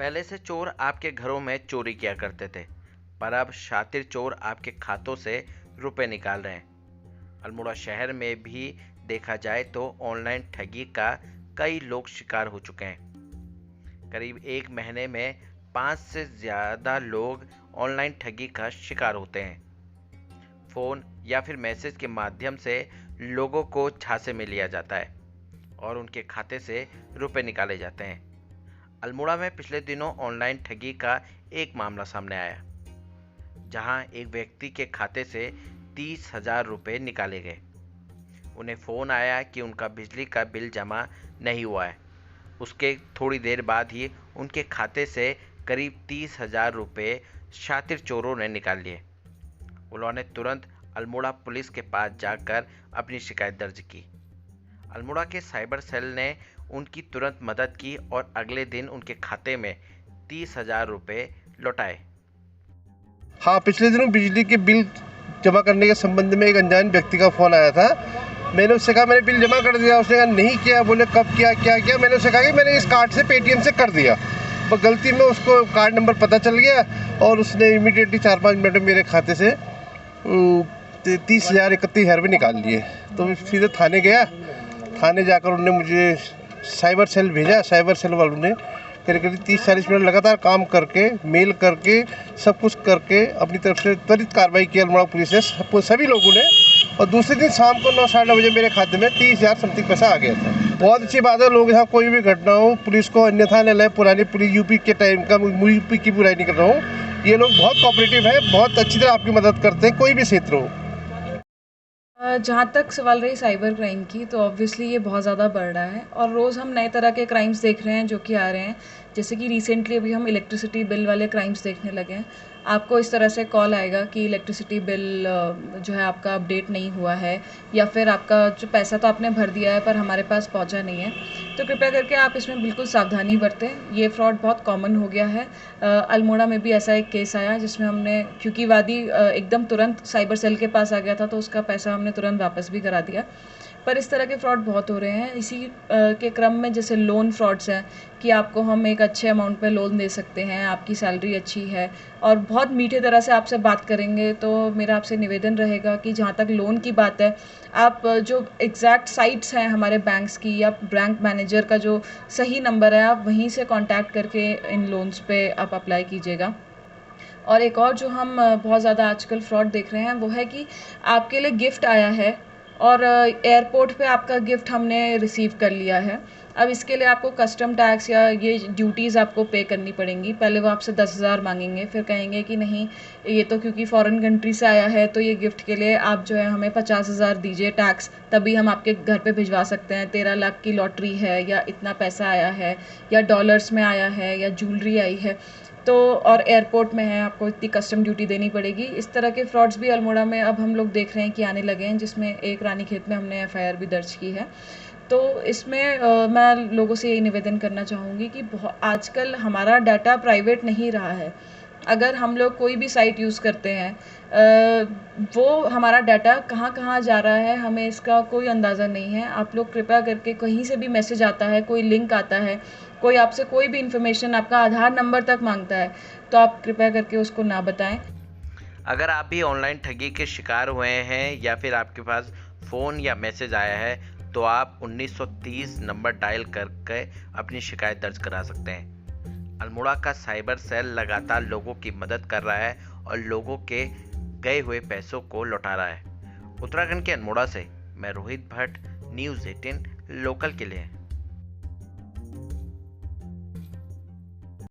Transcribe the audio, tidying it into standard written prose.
पहले से चोर आपके घरों में चोरी किया करते थे, पर अब शातिर चोर आपके खातों से रुपए निकाल रहे हैं। अल्मोड़ा शहर में भी देखा जाए तो ऑनलाइन ठगी का कई लोग शिकार हो चुके हैं। करीब एक महीने में 5 से ज़्यादा लोग ऑनलाइन ठगी का शिकार होते हैं। फ़ोन या फिर मैसेज के माध्यम से लोगों को झांसे में लिया जाता है और उनके खाते से रुपए निकाले जाते हैं। अल्मोड़ा में पिछले दिनों ऑनलाइन ठगी का एक मामला सामने आया, जहां एक व्यक्ति के खाते से 30,000 रुपये निकाले गए। उन्हें फ़ोन आया कि उनका बिजली का बिल जमा नहीं हुआ है। उसके थोड़ी देर बाद ही उनके खाते से करीब 30,000 रुपये शातिर चोरों ने निकाल लिए। उन्होंने तुरंत अल्मोड़ा पुलिस के पास जाकर अपनी शिकायत दर्ज की। अल्मोड़ा के साइबर सेल ने उनकी तुरंत मदद की और अगले दिन उनके खाते में 30,000 रुपये लौटाए। हाँ, पिछले दिनों बिजली के बिल जमा करने के संबंध में एक अनजान व्यक्ति का फ़ोन आया था। मैंने उससे कहा मैंने बिल जमा कर दिया। उसने कहा नहीं किया। बोले कब किया, क्या किया? मैंने उससे कहा कि मैंने इस कार्ड से पेटीएम से कर दिया। पर गलती में उसको कार्ड नंबर पता चल गया और उसने इमीडिएटली 4-5 मिनट में मेरे खाते से 30,000 31,000 रुपये निकाल लिए। तो मैं सीधे थाने गया। थाने जाकर उन्होंने मुझे साइबर सेल भेजा। साइबर सेल वालों ने करीब 30-40 मिनट लगातार काम करके, मेल करके, सब कुछ करके अपनी तरफ से त्वरित कार्रवाई की अल्मोड़ा पुलिस ने, सभी लोगों ने। और दूसरे दिन शाम को 9 साढ़े 9 बजे मेरे खाते में 30,000 समथिंग पैसा आ गया था। बहुत अच्छी बात है, लोग यहाँ कोई भी घटना हो पुलिस को अन्यथा न ले। पुरानी पुलिस यूपी के टाइम का, यूपी की बुराई नहीं कर रहा हूँ। ये लोग बहुत कोऑपरेटिव है, बहुत अच्छी तरह आपकी मदद करते हैं, कोई भी क्षेत्र हो। जहाँ तक सवाल रही साइबर क्राइम की, तो ऑब्वियसली ये बहुत ज़्यादा बढ़ रहा है और रोज़ हम नए तरह के क्राइम्स देख रहे हैं जो कि आ रहे हैं। जैसे कि रिसेंटली अभी हम इलेक्ट्रिसिटी बिल वाले क्राइम्स देखने लगे हैं। आपको इस तरह से कॉल आएगा कि इलेक्ट्रिसिटी बिल जो है आपका अपडेट नहीं हुआ है, या फिर आपका जो पैसा तो आपने भर दिया है पर हमारे पास पहुंचा नहीं है। तो कृपया करके आप इसमें बिल्कुल सावधानी बरतें। ये फ्रॉड बहुत कॉमन हो गया है। अल्मोड़ा में भी ऐसा एक केस आया जिसमें हमने, क्योंकि वादी एकदम तुरंत साइबर सेल के पास आ गया था, तो उसका पैसा हमने तुरंत वापस भी करा दिया। पर इस तरह के फ्रॉड बहुत हो रहे हैं। इसी के क्रम में जैसे लोन फ्रॉड्स हैं कि आपको हम एक अच्छे अमाउंट पे लोन दे सकते हैं, आपकी सैलरी अच्छी है और बहुत मीठे तरह से आपसे बात करेंगे। तो मेरा आपसे निवेदन रहेगा कि जहाँ तक लोन की बात है, आप जो एग्जैक्ट साइट्स हैं हमारे बैंक्स की या बैंक मैनेजर का जो सही नंबर है, आप वहीं से कॉन्टैक्ट करके इन लोन्स पे आप अप्लाई कीजिएगा। और एक और जो हम बहुत ज़्यादा आजकल फ्रॉड देख रहे हैं वो है कि आपके लिए गिफ्ट आया है और एयरपोर्ट पे आपका गिफ्ट हमने रिसीव कर लिया है। अब इसके लिए आपको कस्टम टैक्स या ये ड्यूटीज़ आपको पे करनी पड़ेंगी। पहले वो आपसे 10,000 मांगेंगे, फिर कहेंगे कि नहीं, ये तो क्योंकि फ़ॉरेन कंट्री से आया है तो ये गिफ्ट के लिए आप जो है हमें 50,000 दीजिए टैक्स, तभी हम आपके घर पे भिजवा सकते हैं। 13 लाख की लॉटरी है या इतना पैसा आया है या डॉलर्स में आया है या ज्वेलरी आई है, तो और एयरपोर्ट में है, आपको इतनी कस्टम ड्यूटी देनी पड़ेगी। इस तरह के फ्रॉड्स भी अल्मोड़ा में अब हम लोग देख रहे हैं कि आने लगे हैं, जिसमें एक रानीखेत में हमने एफआईआर भी दर्ज की है। तो इसमें मैं लोगों से यही निवेदन करना चाहूँगी कि आजकल हमारा डाटा प्राइवेट नहीं रहा है। अगर हम लोग कोई भी साइट यूज़ करते हैं, वो हमारा डाटा कहाँ कहाँ जा रहा है हमें इसका कोई अंदाज़ा नहीं है। आप लोग कृपया करके, कहीं से भी मैसेज आता है, कोई लिंक आता है, कोई आपसे कोई भी इन्फॉर्मेशन, आपका आधार नंबर तक मांगता है, तो आप कृपया करके उसको ना बताएं। अगर आप भी ऑनलाइन ठगी के शिकार हुए हैं या फिर आपके पास फ़ोन या मैसेज आया है, तो आप 1930 नंबर डायल करके अपनी शिकायत दर्ज करा सकते हैं। अल्मोड़ा का साइबर सेल लगातार लोगों की मदद कर रहा है और लोगों के गए हुए पैसों को लौटा रहा है। उत्तराखंड के अल्मोड़ा से मैं रोहित भट्ट, न्यूज़ 18 लोकल के लिए।